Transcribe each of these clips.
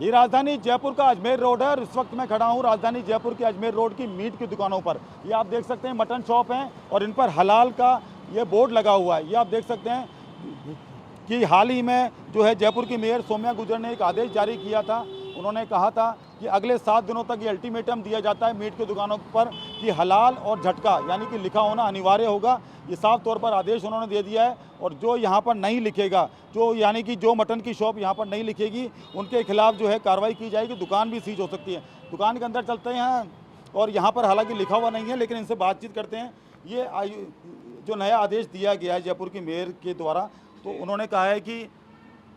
ये राजधानी जयपुर का अजमेर रोड है और इस वक्त मैं खड़ा हूँ राजधानी जयपुर के अजमेर रोड की मीट की दुकानों पर। ये आप देख सकते हैं मटन शॉप हैं और इन पर हलाल का ये बोर्ड लगा हुआ है। ये आप देख सकते हैं कि हाल ही में जो है जयपुर की मेयर सौम्या गुर्जर ने एक आदेश जारी किया था। उन्होंने कहा था कि अगले 7 दिनों तक ये अल्टीमेटम दिया जाता है मीट की दुकानों पर कि हलाल और झटका यानी कि लिखा होना अनिवार्य होगा। ये साफ तौर पर आदेश उन्होंने दे दिया है और जो यहाँ पर नहीं लिखेगा, जो यानी कि जो मटन की शॉप यहाँ पर नहीं लिखेगी, उनके खिलाफ जो है कार्रवाई की जाएगी। दुकान भी सीज हो सकती है। दुकान के अंदर चलते हैं और यहाँ पर हालांकि लिखा हुआ नहीं है, लेकिन इनसे बातचीत करते हैं। ये जो नया आदेश दिया गया है जयपुर की मेयर के द्वारा, तो उन्होंने कहा है कि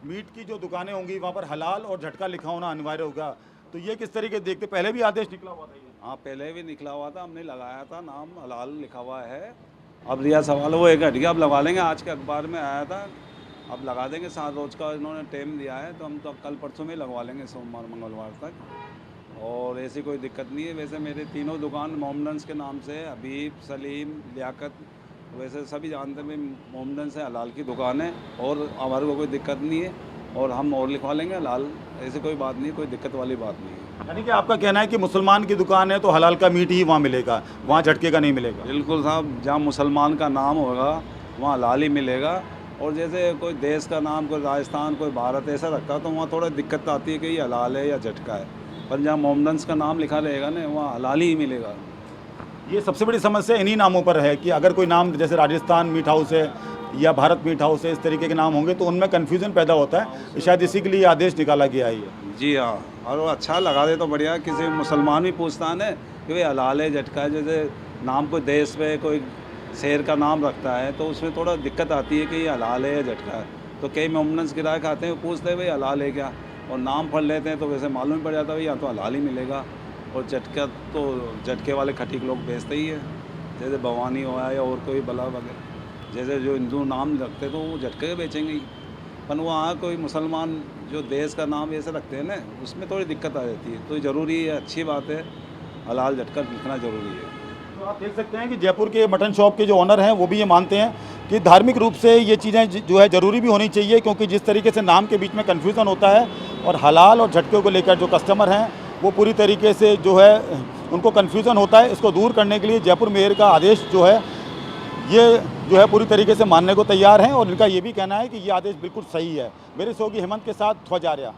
मीट की जो दुकानें होंगी वहाँ पर हलाल और झटका लिखा होना अनिवार्य होगा। तो ये किस तरीके देखते, पहले भी आदेश निकला हुआ था ये? हाँ, पहले भी निकला हुआ था, हमने लगाया था, नाम हलाल लिखा हुआ है। अब रिया सवाल वो एक हट गया, अब लगवा लेंगे। आज के अखबार में आया था, अब लगा देंगे। 7 रोज़ का इन्होंने टाइम दिया है, तो हम तो कल परसों में लगवा लेंगे, सोमवार मंगलवार तक। और ऐसी कोई दिक्कत नहीं है। वैसे मेरे तीनों दुकान मोमडन्स के नाम से, हबीब, सलीम, लियाकत, वैसे सभी जानते हैं मोमडन से हलाल की दुकान है और हमारे को कोई दिक्कत नहीं है। और हम और लिखवा लेंगे हलाल, ऐसी कोई बात नहीं, कोई दिक्कत वाली बात नहीं है। यानी कि आपका कहना है कि मुसलमान की दुकान है तो हलाल का मीट ही वहाँ मिलेगा, वहाँ झटके का नहीं मिलेगा? बिल्कुल साहब, जहाँ मुसलमान का नाम होगा वहाँ हलाल ही मिलेगा। और जैसे कोई देश का नाम, कोई राजस्थान, कोई भारत ऐसा रखता तो वहाँ थोड़ा दिक्कत आती है कि ये हलाल है या झटका है। पर जहाँ मोमडन्स का नाम लिखा रहेगा ना, वहाँ हलाल ही मिलेगा। ये सबसे बड़ी समस्या इन्हीं नामों पर है कि अगर कोई नाम जैसे राजस्थान मीट हाउस है या भारत मीट हाउस है, इस तरीके के नाम होंगे तो उनमें कन्फ्यूज़न पैदा होता है। शायद इसी के लिए आदेश निकाला गया है ये। जी हाँ, और वो अच्छा लगा दे तो बढ़िया। किसी मुसलमान भी पूछता है ना कि भाई हलाल है झटका है, जैसे नाम कोई देश पे कोई शहर का नाम रखता है तो उसमें थोड़ा दिक्कत आती है कि ये हलाल है या झटका है। तो कई मोमडन्स ग्राहक आते हैं, पूछते हैं भाई हलाल है क्या, और नाम पढ़ लेते हैं तो वैसे मालूम पड़ जाता है भाई यहाँ तो हलाल ही मिलेगा। और झटका तो झटके वाले खटीक लोग बेचते ही है, जैसे भवानी हुआ या और कोई बला वगैरह, जैसे जो हिंदू नाम रखते तो वो झटके बेचेंगे ही। पर वहाँ कोई मुसलमान जो देश का नाम ऐसे रखते हैं ना, उसमें थोड़ी दिक्कत आ जाती है। तो ज़रूरी है, अच्छी बात है, हलाल झटका लिखना ज़रूरी है। तो आप देख सकते हैं कि जयपुर के मटन शॉप के जो ऑनर हैं वो भी ये मानते हैं कि धार्मिक रूप से ये चीज़ें जो है ज़रूरी भी होनी चाहिए, क्योंकि जिस तरीके से नाम के बीच में कन्फ्यूज़न होता है और हलाल और झटके को लेकर जो कस्टमर हैं वो पूरी तरीके से जो है उनको कन्फ्यूज़न होता है। इसको दूर करने के लिए जयपुर मेयर का आदेश जो है ये जो है पूरी तरीके से मानने को तैयार हैं और इनका ये भी कहना है कि ये आदेश बिल्कुल सही है। मेरे सहयोगी हेमंत के साथ ध्वज आर्या।